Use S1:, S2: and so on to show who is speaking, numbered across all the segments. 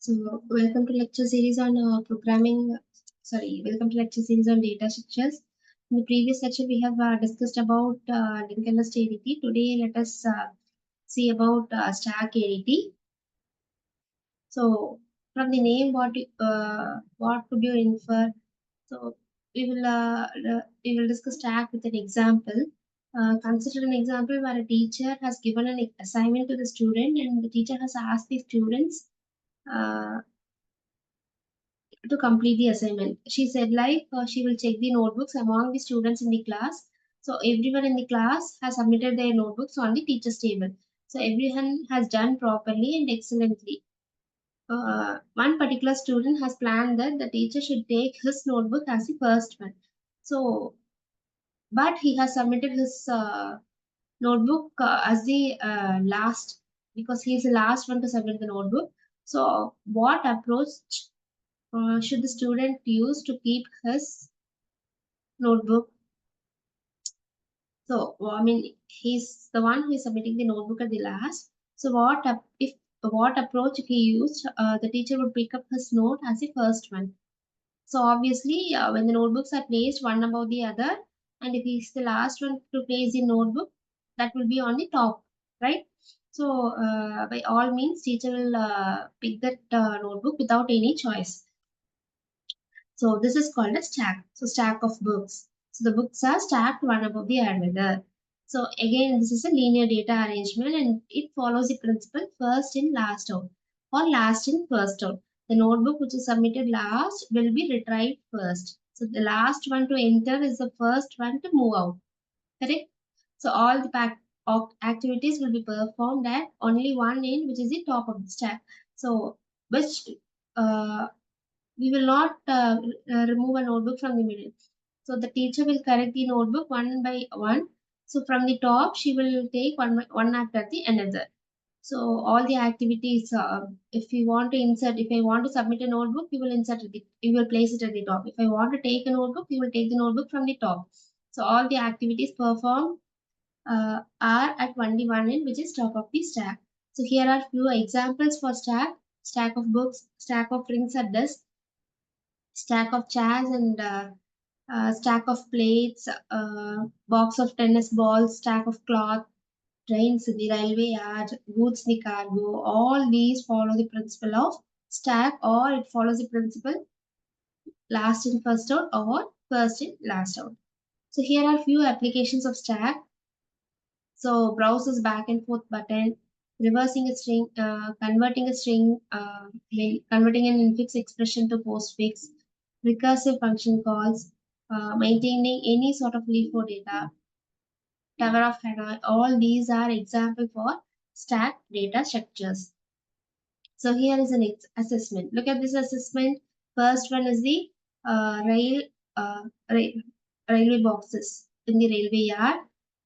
S1: So, welcome to lecture series on welcome to lecture series on data structures. In the previous lecture, we have discussed about linked list ADT. Today, let us see about stack ADT. So, from the name, what could you infer? So, we will discuss stack with an example. Consider an example where a teacher has given an assignment to the student, and the teacher has asked the students. To complete the assignment. She said she will check the notebooks among the students in the class. So everyone in the class has submitted their notebooks on the teacher's table. So everyone has done properly and excellently. One particular student has planned that the teacher should take his notebook as the first one. So, but he has submitted his notebook as the last because he is the last one to submit the notebook. So, what approach should the student use to keep his notebook? So, I mean, he's the one who is submitting the notebook at the last. So, what approach if he used, the teacher would pick up his note as the first one. So, obviously, when the notebooks are placed one above the other, and if he's the last one to place the notebook, that will be on the top, right? So, by all means, teacher will pick that notebook without any choice. So this is called a stack. So stack of books. So the books are stacked one above the other. So again, this is a linear data arrangement and it follows the principle first in last out or last in first out. The notebook which is submitted last will be retrieved first. So the last one to enter is the first one to move out. Correct? So all the activities will be performed at only one end, which is the top of the stack. So which we will not remove a notebook from the middle. So the teacher will correct the notebook one by one. So from the top, she will take one after the another. So all the activities, if you want to insert, if I want to submit a notebook, you will insert it, you will place it at the top. If I want to take a notebook, you will take the notebook from the top. So all the activities performed are at only one end, which is top of the stack. So here are few examples for stack: stack of books, stack of rings at desk, stack of chairs and stack of plates, box of tennis balls, stack of cloth, trains in the railway yard, goods in the cargo. All these follow the principle of stack, or it follows the principle last in first out or first in last out. So here are few applications of stack. So browses back and forth button, reversing a string, converting a string, converting an infix expression to postfix, recursive function calls, maintaining any sort of LIFO data, Tower of Hanoi. All these are example for stack data structures. So here is an assessment. Look at this assessment. First one is the uh, rail, railway boxes in the railway yard.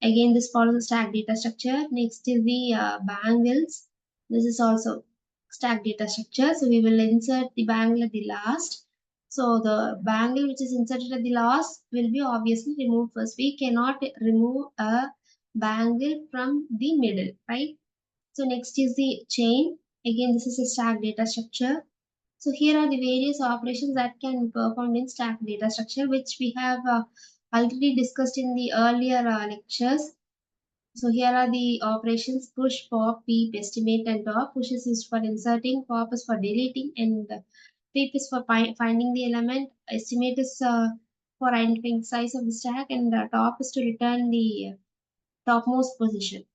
S1: Again, this follows the stack data structure. Next is the bangles. This is also stack data structure. So we will insert the bangle at the last. So the bangle which is inserted at the last will be obviously removed first. We cannot remove a bangle from the middle, right? So next is the chain. Again, this is a stack data structure. So here are the various operations that can be performed in stack data structure, which we have already discussed in the earlier lectures. So here are the operations: push, pop, peep, estimate, and top. Push is used for inserting, pop is for deleting, and peep is for finding the element. Estimate is for identifying the size of the stack, and top is to return the topmost position.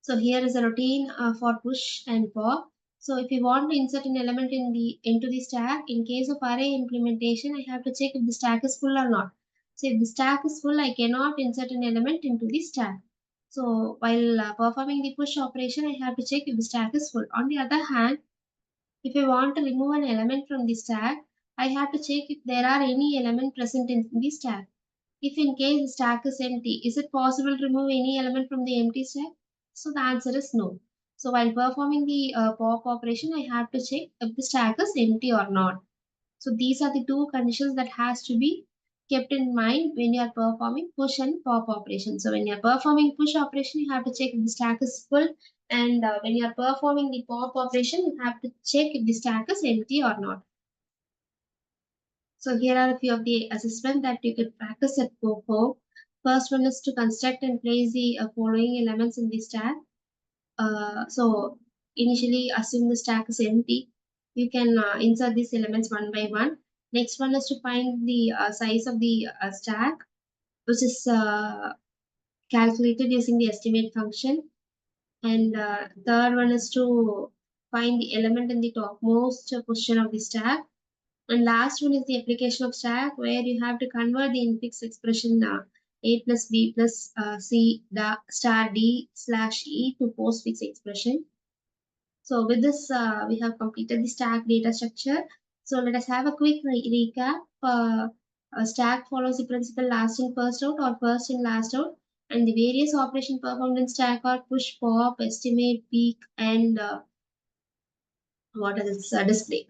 S1: So here is a routine for push and pop. So if you want to insert an element into the stack, in case of array implementation, I have to check if the stack is full or not. So if the stack is full, I cannot insert an element into the stack. So while performing the push operation, I have to check if the stack is full. On the other hand, if I want to remove an element from the stack, I have to check if there are any element present in the stack. If in case the stack is empty, is it possible to remove any element from the empty stack? So the answer is no. So while performing the pop operation, I have to check if the stack is empty or not. So these are the two conditions that has to be kept in mind when you are performing push and pop operation. So when you are performing push operation, you have to check if the stack is full, and when you are performing the pop operation, you have to check if the stack is empty or not. So here are a few of the assessment that you could practice at home. First one is to construct and place the following elements in the stack. So initially assume the stack is empty. You can insert these elements one by one. Next one is to find the size of the stack, which is calculated using the estimate function. And third one is to find the element in the topmost position of the stack. And last one is the application of stack, where you have to convert the infix expression a plus b plus c star d slash e to postfix expression. So with this, we have completed the stack data structure. So let us have a quick recap. A stack follows the principle last in first out or first in last out, and the various operations performed in stack are push, pop, estimate, peek, and what is display.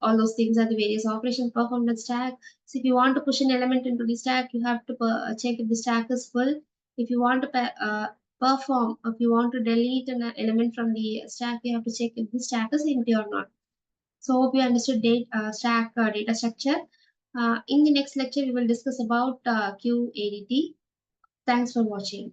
S1: All those things are the various operations performed in stack. So if you want to push an element into the stack, you have to check if the stack is full. If you want to perform, if you want to delete an element from the stack, you have to check if the stack is empty or not. So hope you understood stack data structure. In the next lecture, we will discuss about QADT. Thanks for watching.